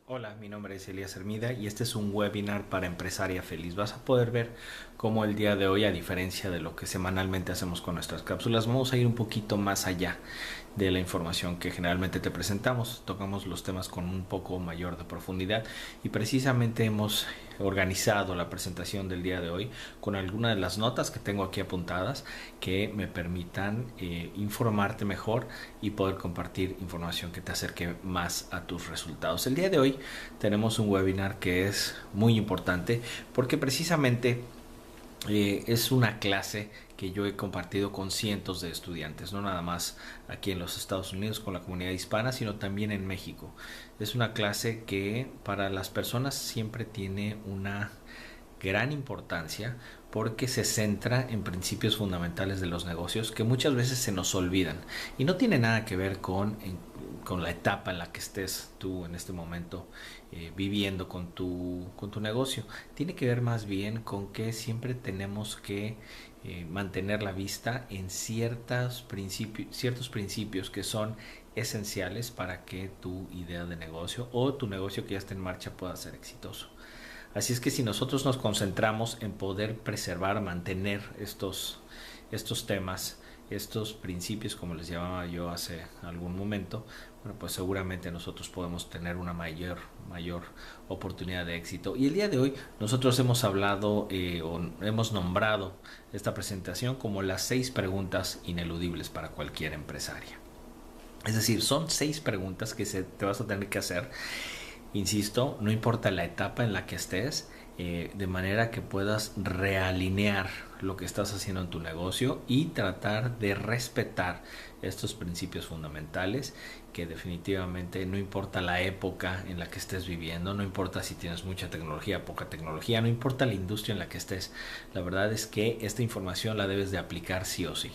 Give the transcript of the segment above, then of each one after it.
Hola, mi nombre es Elías Hermida y este es un webinar para Empresaria Feliz. Vas a poder ver cómo el día de hoy, a diferencia de lo que semanalmente hacemos con nuestras cápsulas, vamos a ir un poquito más allá de la información que generalmente te presentamos. Tocamos los temas con un poco mayor de profundidad y precisamente hemos organizado la presentación del día de hoy con algunas de las notas que tengo aquí apuntadas que me permitan informarte mejor y poder compartir información que te acerque más a tus resultados. El día de hoy tenemos un webinar que es muy importante porque precisamente es una clase que yo he compartido con cientos de estudiantes, no nada más aquí en los Estados Unidos con la comunidad hispana, sino también en México. Es una clase que para las personas siempre tiene una gran importancia porque se centra en principios fundamentales de los negocios que muchas veces se nos olvidan y no tiene nada que ver con la etapa en la que estés tú en este momento viviendo con tu negocio. Tiene que ver más bien con que siempre tenemos que mantener la vista en ciertos principios que son esenciales para que tu idea de negocio o tu negocio que ya está en marcha pueda ser exitoso. Así es que si nosotros nos concentramos en poder preservar, mantener estos temas, estos principios, como les llamaba yo hace algún momento, bueno, pues seguramente nosotros podemos tener una mayor oportunidad de éxito. Y el día de hoy nosotros hemos hablado o hemos nombrado esta presentación como las 6 preguntas ineludibles para cualquier empresaria. Es decir, son 6 preguntas que te vas a tener que hacer. Insisto, no importa la etapa en la que estés, de manera que puedas realinear lo que estás haciendo en tu negocio y tratar de respetar estos principios fundamentales que definitivamente no importa la época en la que estés viviendo, no importa si tienes mucha tecnología, poca tecnología, no importa la industria en la que estés, la verdad es que esta información la debes de aplicar sí o sí.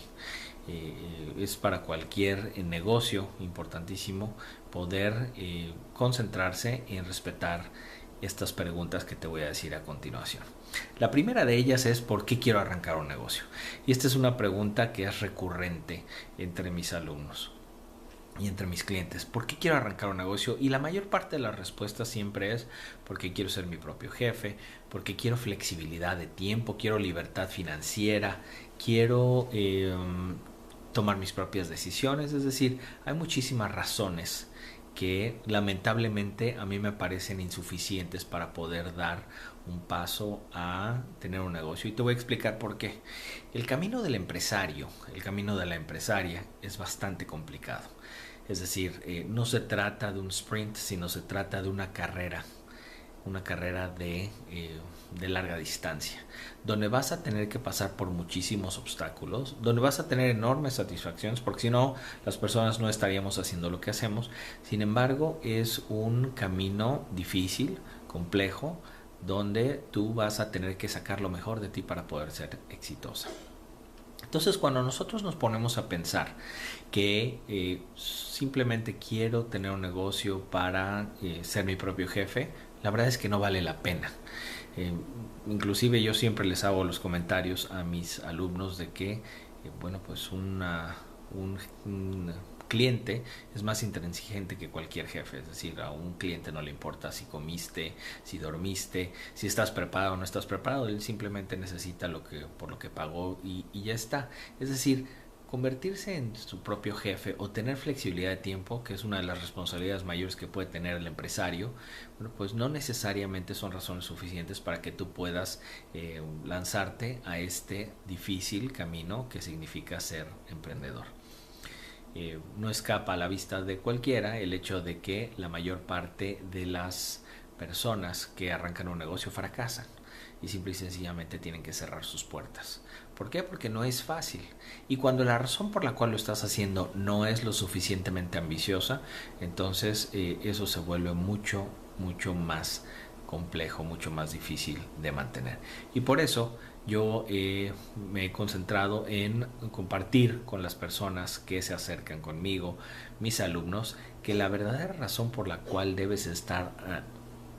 Es para cualquier negocio importantísimo poder concentrarse en respetar estas preguntas que te voy a decir a continuación. La primera de ellas es ¿por qué quiero arrancar un negocio? Y esta es una pregunta que es recurrente entre mis alumnos y entre mis clientes. ¿Por qué quiero arrancar un negocio? Y la mayor parte de la respuesta siempre es porque quiero ser mi propio jefe, porque quiero flexibilidad de tiempo, quiero libertad financiera, quiero tomar mis propias decisiones. Es decir, hay muchísimas razones que lamentablemente a mí me parecen insuficientes para poder dar un paso a tener un negocio. Y te voy a explicar por qué. El camino del empresario, el camino de la empresaria es bastante complicado. Es decir, no se trata de un sprint, sino se trata de una carrera de larga distancia, donde vas a tener que pasar por muchísimos obstáculos, donde vas a tener enormes satisfacciones, porque si no, las personas no estaríamos haciendo lo que hacemos. Sin embargo, es un camino difícil, complejo, donde tú vas a tener que sacar lo mejor de ti para poder ser exitosa. Entonces, cuando nosotros nos ponemos a pensar que simplemente quiero tener un negocio para ser mi propio jefe, la verdad es que no vale la pena. Eh, Inclusive yo siempre les hago los comentarios a mis alumnos de que, bueno, pues un cliente es más intransigente que cualquier jefe. Es decir, a un cliente no le importa si comiste, si dormiste, si estás preparado o no estás preparado. Él simplemente necesita por lo que pagó y ya está. Es decir, convertirse en su propio jefe o tener flexibilidad de tiempo, que es una de las responsabilidades mayores que puede tener el empresario, bueno, pues no necesariamente son razones suficientes para que tú puedas lanzarte a este difícil camino que significa ser emprendedor. No escapa a la vista de cualquiera el hecho de que la mayor parte de las personas que arrancan un negocio fracasan y simple y sencillamente tienen que cerrar sus puertas. ¿Por qué? Porque no es fácil. Y cuando la razón por la cual lo estás haciendo no es lo suficientemente ambiciosa, entonces eso se vuelve mucho más complejo, mucho más difícil de mantener. Y por eso yo me he concentrado en compartir con las personas que se acercan conmigo, mis alumnos, que la verdadera razón por la cual debes estar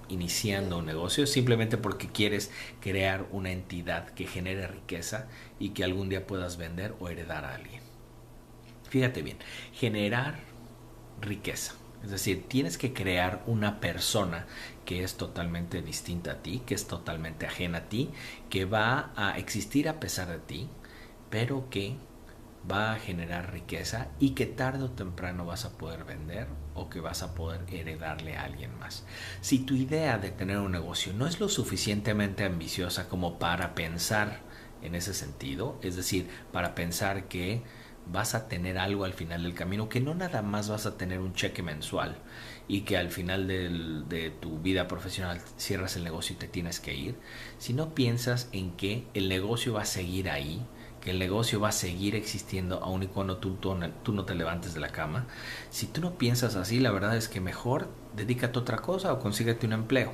iniciando un negocio es simplemente porque quieres crear una entidad que genere riqueza y que algún día puedas vender o heredar a alguien. Fíjate bien, generar riqueza. Es decir, tienes que crear una persona que es totalmente distinta a ti, que es totalmente ajena a ti, que va a existir a pesar de ti, pero que va a generar riqueza y que tarde o temprano vas a poder vender o que vas a poder heredarle a alguien más. Si tu idea de tener un negocio no es lo suficientemente ambiciosa como para pensar en ese sentido, es decir, para pensar que vas a tener algo al final del camino, que no nada más vas a tener un cheque mensual y que al final de tu vida profesional cierras el negocio y te tienes que ir, si no piensas en que el negocio va a seguir ahí, que el negocio va a seguir existiendo aun y cuando tú no te levantes de la cama, si tú no piensas así, la verdad es que mejor dedícate a otra cosa o consíguete un empleo.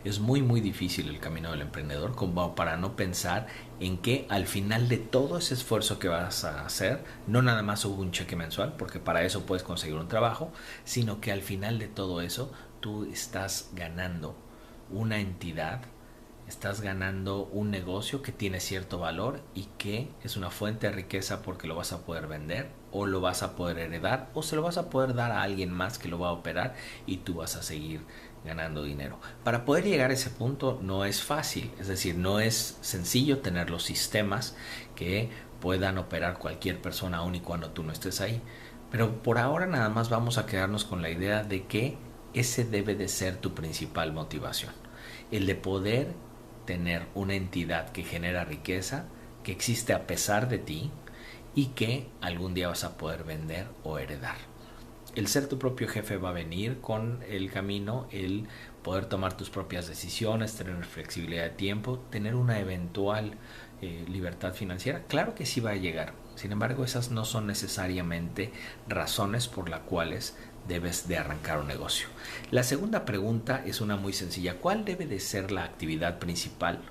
Es muy muy difícil el camino del emprendedor como para no pensar en que al final de todo ese esfuerzo que vas a hacer, no nada más hubo un cheque mensual, porque para eso puedes conseguir un trabajo, sino que al final de todo eso tú estás ganando una entidad, estás ganando un negocio que tiene cierto valor y que es una fuente de riqueza porque lo vas a poder vender o lo vas a poder heredar o se lo vas a poder dar a alguien más que lo va a operar y tú vas a seguir ganando dinero. Para poder llegar a ese punto no es fácil, es decir, no es sencillo tener los sistemas que puedan operar cualquier persona aun y cuando tú no estés ahí. Pero por ahora nada más vamos a quedarnos con la idea de que ese debe de ser tu principal motivación. El de poder tener una entidad que genera riqueza, que existe a pesar de ti y que algún día vas a poder vender o heredar. El ser tu propio jefe va a venir con el camino, el poder tomar tus propias decisiones, tener flexibilidad de tiempo, tener una eventual libertad financiera. Claro que sí va a llegar. Sin embargo, esas no son necesariamente razones por las cuales debes de arrancar un negocio. La segunda pregunta es una muy sencilla. ¿Cuál debe de ser la actividad principal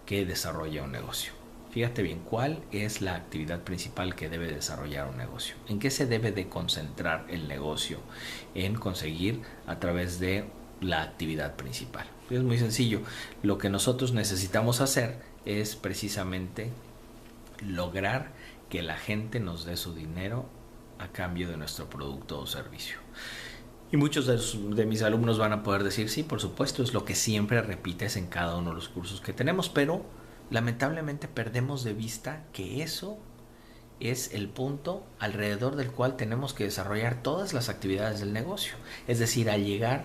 que desarrolla un negocio? Fíjate bien, ¿cuál es la actividad principal que debe desarrollar un negocio? ¿En qué se debe de concentrar el negocio? En conseguir a través de la actividad principal. Es muy sencillo. Lo que nosotros necesitamos hacer es precisamente lograr que la gente nos dé su dinero a cambio de nuestro producto o servicio. Y muchos de mis alumnos van a poder decir, sí, por supuesto, es lo que siempre repites en cada uno de los cursos que tenemos, pero lamentablemente perdemos de vista que eso es el punto alrededor del cual tenemos que desarrollar todas las actividades del negocio. Es decir, al llegar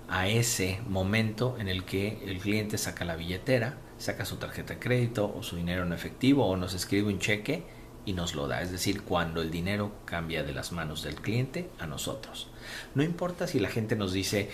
a ese momento en el que el cliente saca la billetera, saca su tarjeta de crédito o su dinero en efectivo o nos escribe un cheque y nos lo da. Es decir, cuando el dinero cambia de las manos del cliente a nosotros. No importa si la gente nos dice,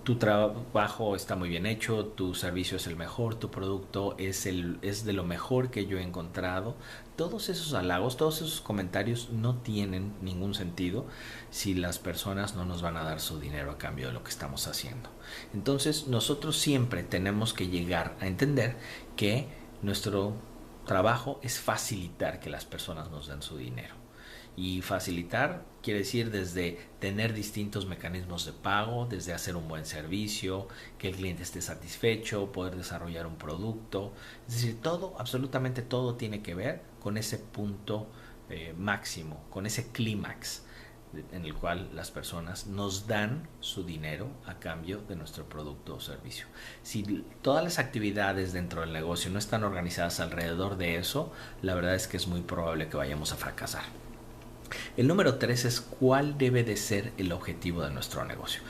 tu trabajo está muy bien hecho, tu servicio es el mejor, tu producto es de lo mejor que yo he encontrado. Todos esos halagos, todos esos comentarios no tienen ningún sentido si las personas no nos van a dar su dinero a cambio de lo que estamos haciendo. Entonces nosotros siempre tenemos que llegar a entender que nuestro trabajo es facilitar que las personas nos den su dinero. Y facilitar quiere decir desde tener distintos mecanismos de pago, desde hacer un buen servicio, que el cliente esté satisfecho, poder desarrollar un producto. Es decir, todo, absolutamente todo tiene que ver con ese punto máximo, con ese clímax en el cual las personas nos dan su dinero a cambio de nuestro producto o servicio. Si todas las actividades dentro del negocio no están organizadas alrededor de eso, la verdad es que es muy probable que vayamos a fracasar. El número 3 es cuál debe de ser el objetivo de nuestro negocio.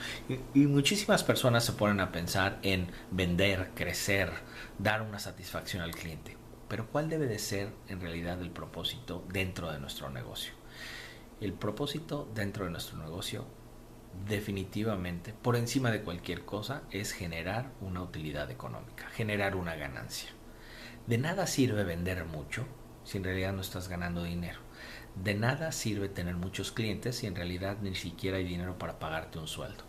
Y muchísimas personas se ponen a pensar en vender, crecer, dar una satisfacción al cliente. Pero ¿cuál debe de ser en realidad el propósito dentro de nuestro negocio? El propósito dentro de nuestro negocio definitivamente, por encima de cualquier cosa, es generar una utilidad económica, generar una ganancia. De nada sirve vender mucho si en realidad no estás ganando dinero. De nada sirve tener muchos clientes si en realidad ni siquiera hay dinero para pagarte un sueldo.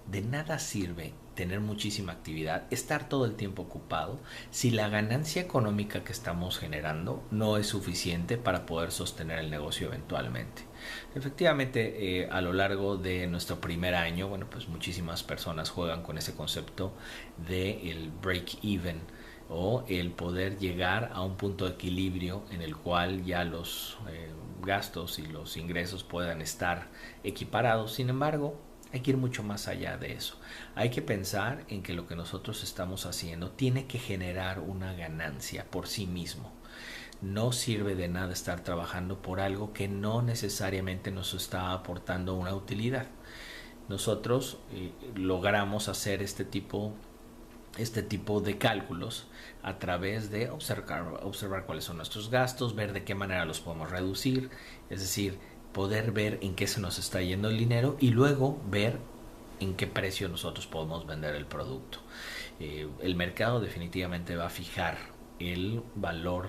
De nada sirve tener muchísima actividad, estar todo el tiempo ocupado, si la ganancia económica que estamos generando no es suficiente para poder sostener el negocio eventualmente. Efectivamente, a lo largo de nuestro primer año, pues muchísimas personas juegan con ese concepto de el break-even, o el poder llegar a un punto de equilibrio en el cual ya los gastos y los ingresos puedan estar equiparados. Sin embargo, hay que ir mucho más allá de eso. Hay que pensar en que lo que nosotros estamos haciendo tiene que generar una ganancia por sí mismo. No sirve de nada estar trabajando por algo que no necesariamente nos está aportando una utilidad. Nosotros logramos hacer este tipo de cálculos a través de observar cuáles son nuestros gastos, ver de qué manera los podemos reducir, es decir, poder ver en qué se nos está yendo el dinero y luego ver en qué precio nosotros podemos vender el producto. El mercado definitivamente va a fijar el valor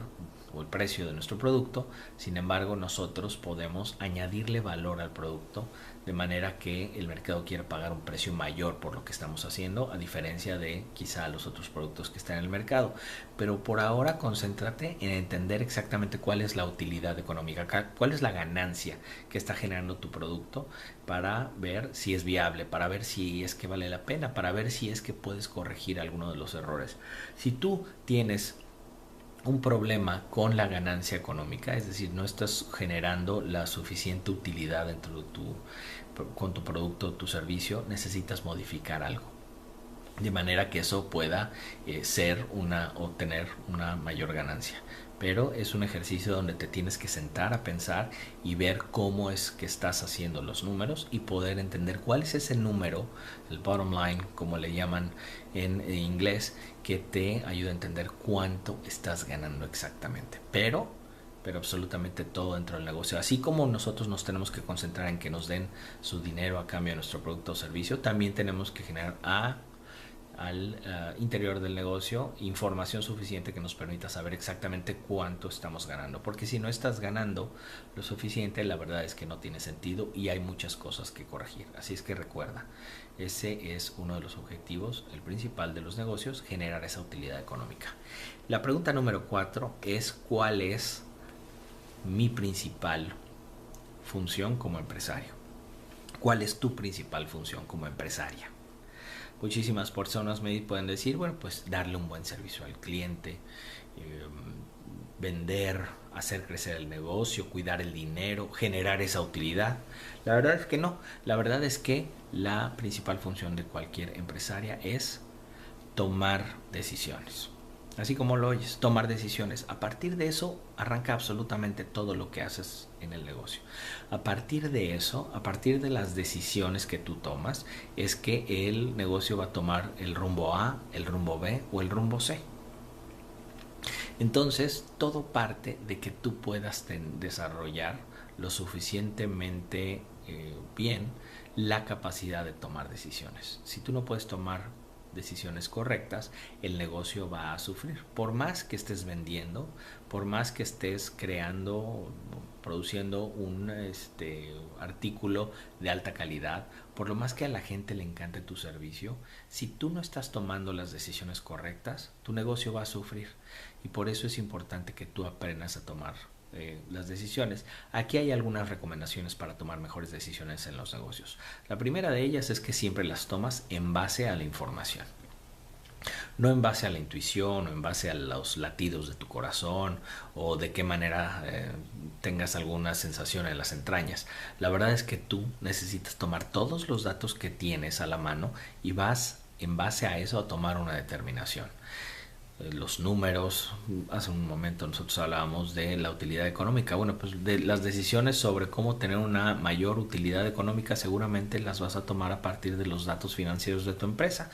o el precio de nuestro producto. Sin embargo, nosotros podemos añadirle valor al producto de manera que el mercado quiera pagar un precio mayor por lo que estamos haciendo, a diferencia de quizá los otros productos que están en el mercado. Pero por ahora concéntrate en entender exactamente cuál es la utilidad económica, cuál es la ganancia que está generando tu producto, para ver si es viable, para ver si es que vale la pena, para ver si es que puedes corregir alguno de los errores. Si tú tienes un problema con la ganancia económica, es decir, no estás generando la suficiente utilidad con tu producto o tu servicio, necesitas modificar algo de manera que eso pueda obtener una mayor ganancia. Pero es un ejercicio donde te tienes que sentar a pensar y ver cómo es que estás haciendo los números y poder entender cuál es ese número, el bottom line, como le llaman en inglés, que te ayuda a entender cuánto estás ganando exactamente. Pero absolutamente todo dentro del negocio. Así como nosotros nos tenemos que concentrar en que nos den su dinero a cambio de nuestro producto o servicio, también tenemos que generar al interior del negocio información suficiente que nos permita saber exactamente cuánto estamos ganando, porque si no estás ganando lo suficiente, la verdad es que no tiene sentido y hay muchas cosas que corregir. Así es que recuerda, ese es uno de los objetivos, el principal de los negocios, generar esa utilidad económica. La pregunta número 4 es: ¿cuál es mi principal función como empresario? ¿Cuál es tu principal función como empresaria? Muchísimas personas me pueden decir, bueno, pues darle un buen servicio al cliente, vender, hacer crecer el negocio, cuidar el dinero, generar esa utilidad. La verdad es que no. La verdad es que la principal función de cualquier empresaria es tomar decisiones. Así como lo oyes, tomar decisiones. A partir de eso arranca absolutamente todo lo que haces en el negocio. A partir de eso, a partir de las decisiones que tú tomas, es que el negocio va a tomar el rumbo A, el rumbo B o el rumbo C. Entonces, todo parte de que tú puedas desarrollar lo suficientemente bien la capacidad de tomar decisiones. Si tú no puedes tomar decisiones correctas, el negocio va a sufrir. Por más que estés vendiendo, por más que estés creando, produciendo un artículo de alta calidad, por lo más que a la gente le encante tu servicio, si tú no estás tomando las decisiones correctas, tu negocio va a sufrir. Y por eso es importante que tú aprendas a tomar las decisiones. Aquí hay algunas recomendaciones para tomar mejores decisiones en los negocios. La primera de ellas es que siempre las tomas en base a la información, no en base a la intuición o en base a los latidos de tu corazón o de qué manera tengas alguna sensación en las entrañas. La verdad es que tú necesitas tomar todos los datos que tienes a la mano y vas en base a eso a tomar una determinación. Los números, hace un momento nosotros hablábamos de la utilidad económica. Bueno, pues de las decisiones sobre cómo tener una mayor utilidad económica seguramente las vas a tomar a partir de los datos financieros de tu empresa,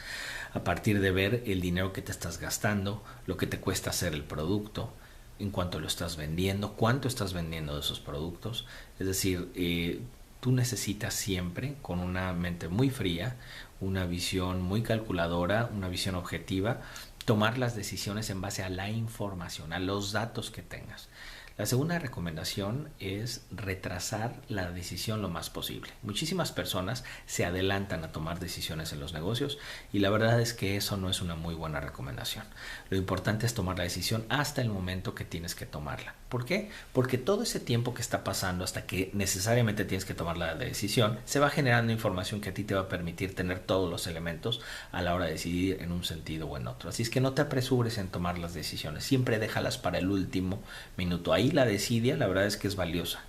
a partir de ver el dinero que te estás gastando, lo que te cuesta hacer el producto, en cuánto lo estás vendiendo, cuánto estás vendiendo de esos productos. Es decir, tú necesitas siempre, con una mente muy fría, una visión muy calculadora, una visión objetiva, tomar las decisiones en base a la información, a los datos que tengas. La segunda recomendación es retrasar la decisión lo más posible. Muchísimas personas se adelantan a tomar decisiones en los negocios y la verdad es que eso no es una muy buena recomendación. Lo importante es tomar la decisión hasta el momento que tienes que tomarla. ¿Por qué? Porque todo ese tiempo que está pasando hasta que necesariamente tienes que tomar la decisión, se va generando información que a ti te va a permitir tener todos los elementos a la hora de decidir en un sentido o en otro. Así es que no te apresures en tomar las decisiones, siempre déjalas para el último minuto. Ahí la desidia, la verdad es que es valiosa.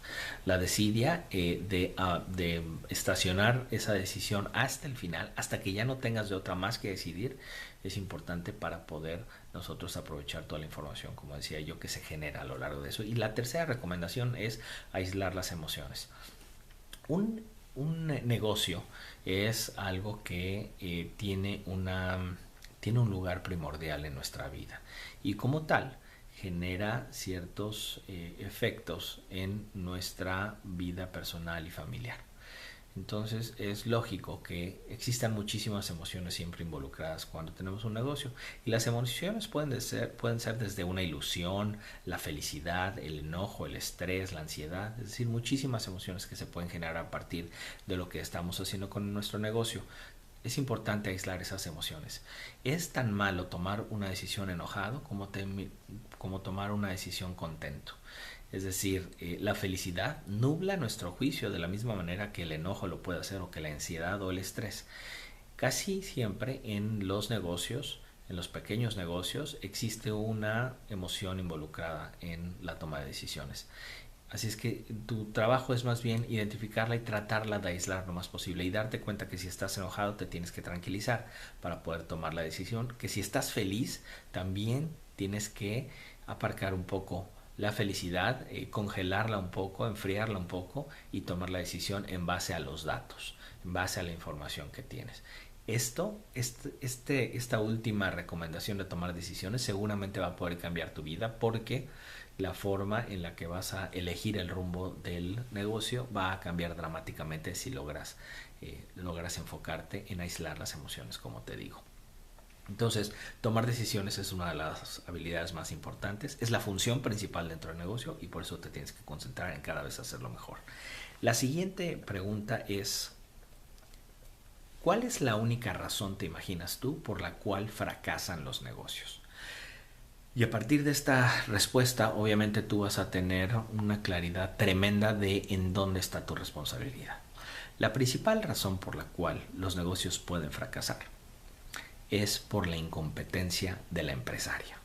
La desidia de estacionar esa decisión hasta el final, hasta que ya no tengas de otra más que decidir, es importante para poder nosotros aprovechar toda la información, como decía yo, que se genera a lo largo de eso. Y la tercera recomendación es aislar las emociones. Un negocio es algo que tiene un lugar primordial en nuestra vida y como tal genera ciertos efectos en nuestra vida personal y familiar. Entonces es lógico que existan muchísimas emociones siempre involucradas cuando tenemos un negocio. Y las emociones pueden ser desde una ilusión, la felicidad, el enojo, el estrés, la ansiedad. Es decir, muchísimas emociones que se pueden generar a partir de lo que estamos haciendo con nuestro negocio. Es importante aislar esas emociones. Es tan malo tomar una decisión enojado como tomar una decisión contento. Es decir, la felicidad nubla nuestro juicio de la misma manera que el enojo lo puede hacer o que la ansiedad o el estrés. Casi siempre en los negocios, en los pequeños negocios, existe una emoción involucrada en la toma de decisiones. Así es que tu trabajo es más bien identificarla y tratarla de aislar lo más posible y darte cuenta que si estás enojado te tienes que tranquilizar para poder tomar la decisión, que si estás feliz también tienes que aparcar un poco la felicidad, congelarla un poco, enfriarla un poco y tomar la decisión en base a los datos, en base a la información que tienes. Esta última recomendación de tomar decisiones seguramente va a poder cambiar tu vida porque la forma en la que vas a elegir el rumbo del negocio va a cambiar dramáticamente si logras enfocarte en aislar las emociones, como te digo. Entonces, tomar decisiones es una de las habilidades más importantes, es la función principal dentro del negocio y por eso te tienes que concentrar en cada vez hacerlo mejor. La siguiente pregunta es, ¿cuál es la única razón, te imaginas tú, por la cual fracasan los negocios? Y a partir de esta respuesta, obviamente tú vas a tener una claridad tremenda de en dónde está tu responsabilidad. La principal razón por la cual los negocios pueden fracasar es por la incompetencia de la empresaria.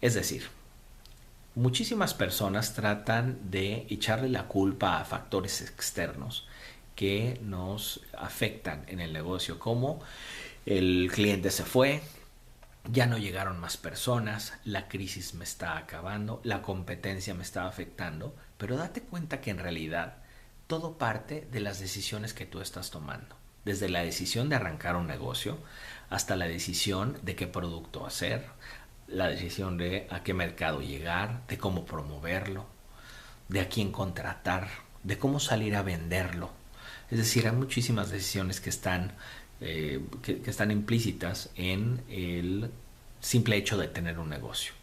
Es decir, muchísimas personas tratan de echarle la culpa a factores externos que nos afectan en el negocio, como el cliente se fue, ya no llegaron más personas, la crisis me está acabando, la competencia me está afectando, pero date cuenta que en realidad todo parte de las decisiones que tú estás tomando. Desde la decisión de arrancar un negocio hasta la decisión de qué producto hacer, la decisión de a qué mercado llegar, de cómo promoverlo, de a quién contratar, de cómo salir a venderlo. Es decir, hay muchísimas decisiones que están implícitas en el simple hecho de tener un negocio.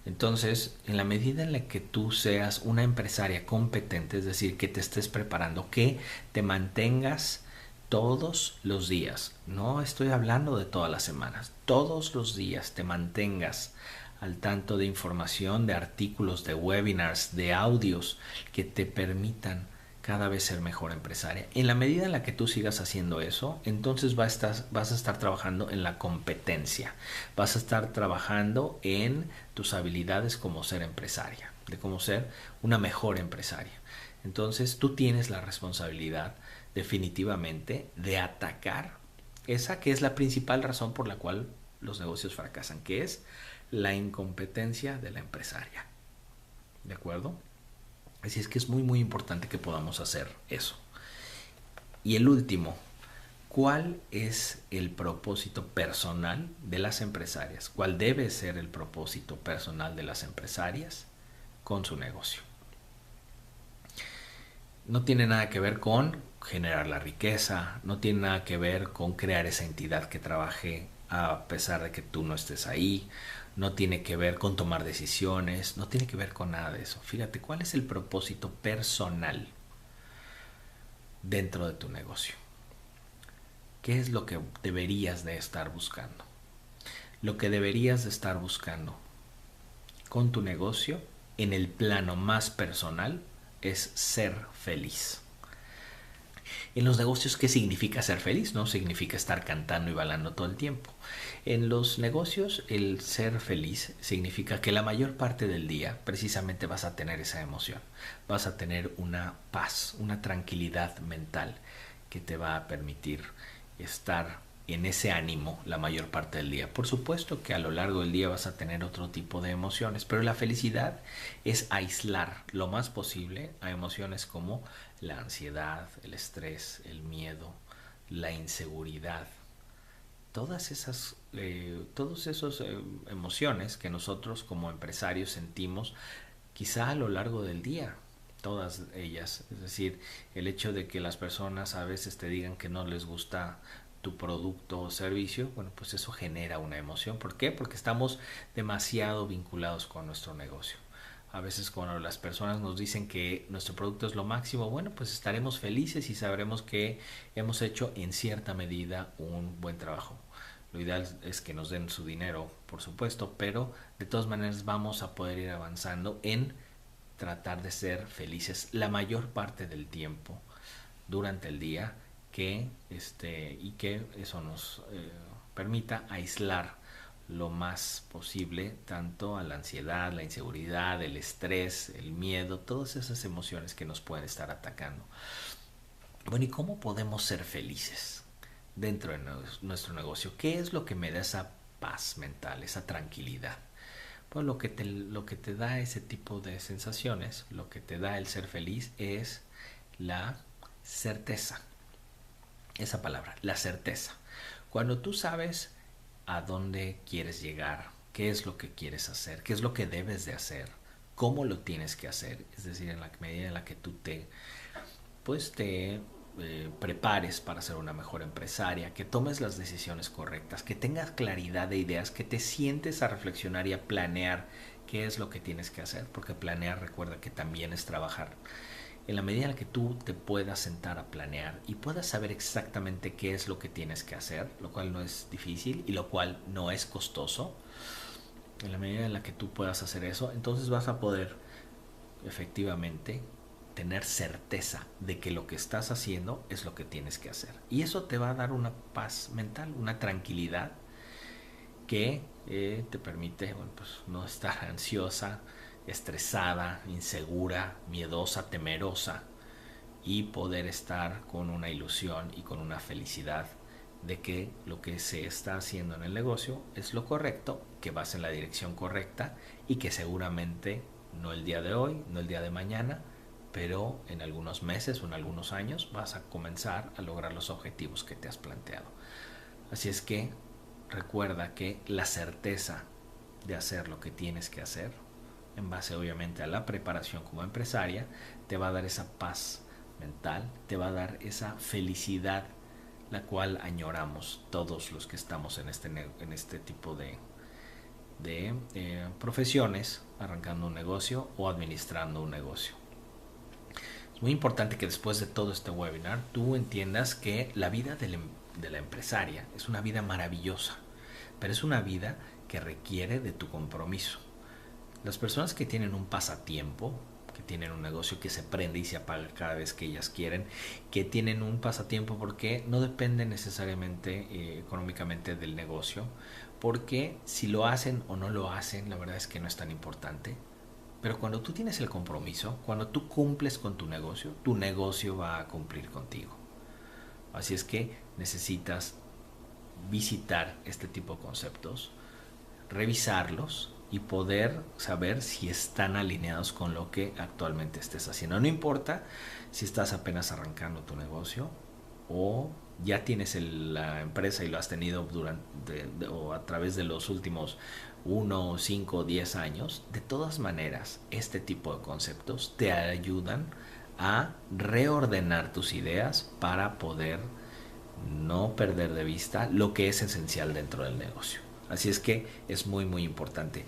Entonces, en la medida en la que tú seas una empresaria competente, es decir, que te estés preparando, que te mantengas todos los días, no estoy hablando de todas las semanas, todos los días te mantengas al tanto de información, de artículos, de webinars, de audios que te permitan cada vez ser mejor empresaria. En la medida en la que tú sigas haciendo eso, entonces vas a estar trabajando en la competencia, vas a estar trabajando en tus habilidades como ser empresaria, de cómo ser una mejor empresaria. Entonces tú tienes la responsabilidad definitivamente de atacar esa que es la principal razón por la cual los negocios fracasan, que es la incompetencia de la empresaria. ¿De acuerdo? Así es que es muy muy importante que podamos hacer eso. Y el último, ¿cuál es el propósito personal de las empresarias? ¿Cuál debe ser el propósito personal de las empresarias con su negocio? No tiene nada que ver con generar la riqueza, no tiene nada que ver con crear esa entidad que trabaje a pesar de que tú no estés ahí, no tiene que ver con tomar decisiones, no tiene que ver con nada de eso. Fíjate, ¿cuál es el propósito personal dentro de tu negocio? ¿Qué es lo que deberías de estar buscando? Lo que deberías de estar buscando con tu negocio en el plano más personal es ser feliz. En los negocios, ¿qué significa ser feliz? No significa estar cantando y bailando todo el tiempo. En los negocios, el ser feliz significa que la mayor parte del día precisamente vas a tener esa emoción. Vas a tener una paz, una tranquilidad mental que te va a permitir estar en ese ánimo la mayor parte del día. Por supuesto que a lo largo del día vas a tener otro tipo de emociones, pero la felicidad es aislar lo más posible a emociones como la ansiedad, el estrés, el miedo, la inseguridad, todas esas emociones que nosotros como empresarios sentimos quizá a lo largo del día, todas ellas. Es decir, el hecho de que las personas a veces te digan que no les gusta tu producto o servicio, bueno, pues eso genera una emoción. ¿Por qué? Porque estamos demasiado vinculados con nuestro negocio. A veces cuando las personas nos dicen que nuestro producto es lo máximo, bueno, pues estaremos felices y sabremos que hemos hecho en cierta medida un buen trabajo. Lo ideal es que nos den su dinero, por supuesto, pero de todas maneras vamos a poder ir avanzando en tratar de ser felices la mayor parte del tiempo durante el día y que eso nos permita aislar lo más posible tanto a la ansiedad, la inseguridad, el estrés, el miedo, todas esas emociones que nos pueden estar atacando. Bueno, ¿y cómo podemos ser felices dentro de nuestro negocio? ¿Qué es lo que me da esa paz mental, esa tranquilidad? Pues lo que te da ese tipo de sensaciones, lo que te da el ser feliz es la certeza. Esa palabra, la certeza. Cuando tú sabes a dónde quieres llegar, qué es lo que quieres hacer, qué es lo que debes de hacer, cómo lo tienes que hacer, es decir, en la medida en la que tú te prepares para ser una mejor empresaria, que tomes las decisiones correctas, que tengas claridad de ideas, que te sientes a reflexionar y a planear qué es lo que tienes que hacer, porque planear, recuerda que también es trabajar. En la medida en la que tú te puedas sentar a planear y puedas saber exactamente qué es lo que tienes que hacer, lo cual no es difícil y lo cual no es costoso, en la medida en la que tú puedas hacer eso, entonces vas a poder efectivamente tener certeza de que lo que estás haciendo es lo que tienes que hacer. Y eso te va a dar una paz mental, una tranquilidad que te permite, bueno, pues, no estar ansiosa, estresada, insegura, miedosa, temerosa, y poder estar con una ilusión y con una felicidad de que lo que se está haciendo en el negocio es lo correcto, que vas en la dirección correcta y que seguramente no el día de hoy, no el día de mañana, pero en algunos meses o en algunos años vas a comenzar a lograr los objetivos que te has planteado. Así es que recuerda que la certeza de hacer lo que tienes que hacer, en base obviamente a la preparación como empresaria, te va a dar esa paz mental, te va a dar esa felicidad, la cual añoramos todos los que estamos en este tipo de profesiones, arrancando un negocio o administrando un negocio. Es muy importante que después de todo este webinar tú entiendas que la vida de la empresaria es una vida maravillosa, pero es una vida que requiere de tu compromiso. Las personas que tienen un pasatiempo, que tienen un negocio que se prende y se apaga cada vez que ellas quieren, que tienen un pasatiempo porque no dependen necesariamente económicamente del negocio, porque si lo hacen o no lo hacen, la verdad es que no es tan importante. Pero cuando tú tienes el compromiso, cuando tú cumples con tu negocio va a cumplir contigo. Así es que necesitas visitar este tipo de conceptos, revisarlos y poder saber si están alineados con lo que actualmente estés haciendo. No importa si estás apenas arrancando tu negocio o ya tienes la empresa y lo has tenido o a través de los últimos 1, 5, 10 años. De todas maneras, este tipo de conceptos te ayudan a reordenar tus ideas para poder no perder de vista lo que es esencial dentro del negocio. Así es que es muy muy importante.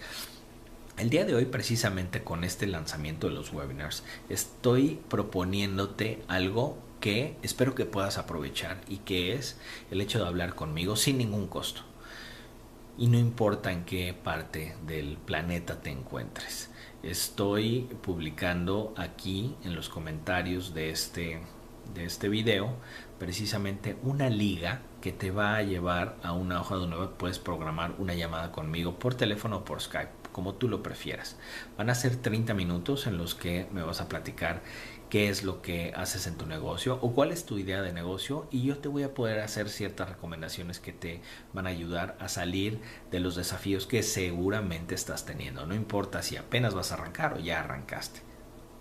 El día de hoy, precisamente con este lanzamiento de los webinars, estoy proponiéndote algo que espero que puedas aprovechar, y que es el hecho de hablar conmigo sin ningún costo. Y no importa en qué parte del planeta te encuentres. Estoy publicando aquí en los comentarios de este video precisamente una liga que te va a llevar a una hoja donde puedes programar una llamada conmigo por teléfono o por Skype, como tú lo prefieras. Van a ser 30 minutos en los que me vas a platicar qué es lo que haces en tu negocio o cuál es tu idea de negocio, y yo te voy a poder hacer ciertas recomendaciones que te van a ayudar a salir de los desafíos que seguramente estás teniendo. No importa si apenas vas a arrancar o ya arrancaste.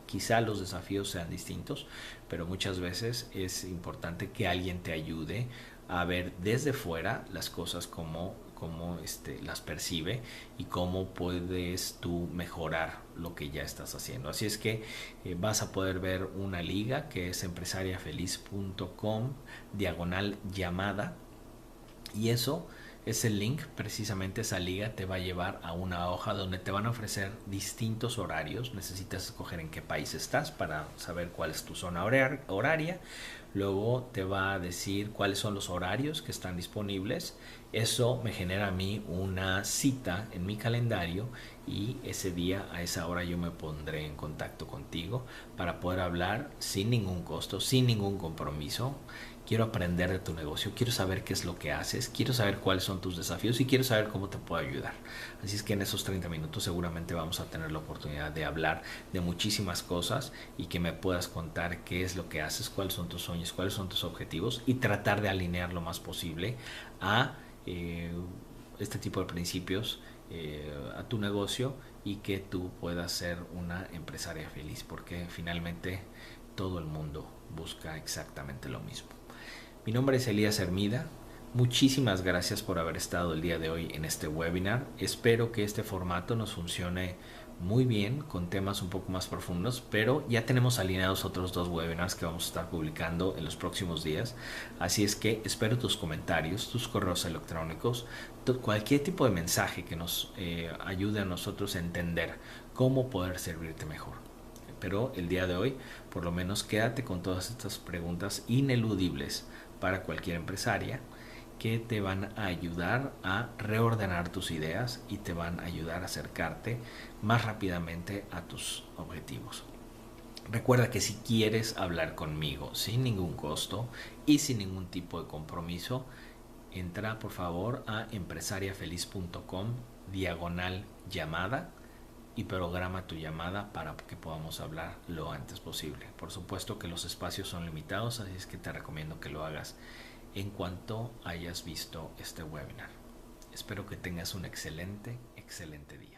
Quizá los desafíos sean distintos, pero muchas veces es importante que alguien te ayude a ver desde fuera las cosas como las percibe, y cómo puedes tú mejorar lo que ya estás haciendo. Así es que vas a poder ver una liga que es empresariafeliz.com/llamada, y eso es el link. Precisamente esa liga te va a llevar a una hoja donde te van a ofrecer distintos horarios. Necesitas escoger en qué país estás para saber cuál es tu zona horaria. Luego te va a decir cuáles son los horarios que están disponibles. Eso me genera a mí una cita en mi calendario, y ese día a esa hora yo me pondré en contacto contigo para poder hablar sin ningún costo, sin ningún compromiso. Quiero aprender de tu negocio, quiero saber qué es lo que haces, quiero saber cuáles son tus desafíos y quiero saber cómo te puedo ayudar. Así es que en esos 30 minutos seguramente vamos a tener la oportunidad de hablar de muchísimas cosas, y que me puedas contar qué es lo que haces, cuáles son tus sueños, cuáles son tus objetivos, y tratar de alinear lo más posible a este tipo de principios a tu negocio, y que tú puedas ser una empresaria feliz, porque finalmente todo el mundo busca exactamente lo mismo. Mi nombre es Elías Hermida. Muchísimas gracias por haber estado el día de hoy en este webinar. Espero que este formato nos funcione muy bien, con temas un poco más profundos, pero ya tenemos alineados otros 2 webinars que vamos a estar publicando en los próximos días. Así es que espero tus comentarios, tus correos electrónicos, cualquier tipo de mensaje que nos ayude a nosotros a entender cómo poder servirte mejor. Pero el día de hoy, por lo menos, quédate con todas estas preguntas ineludibles para cualquier empresaria, que te van a ayudar a reordenar tus ideas y te van a ayudar a acercarte más rápidamente a tus objetivos. Recuerda que si quieres hablar conmigo sin ningún costo y sin ningún tipo de compromiso, entra por favor a empresariafeliz.com/llamada y programa tu llamada para que podamos hablar lo antes posible. Por supuesto que los espacios son limitados, así es que te recomiendo que lo hagas en cuanto hayas visto este webinar. Espero que tengas un excelente día.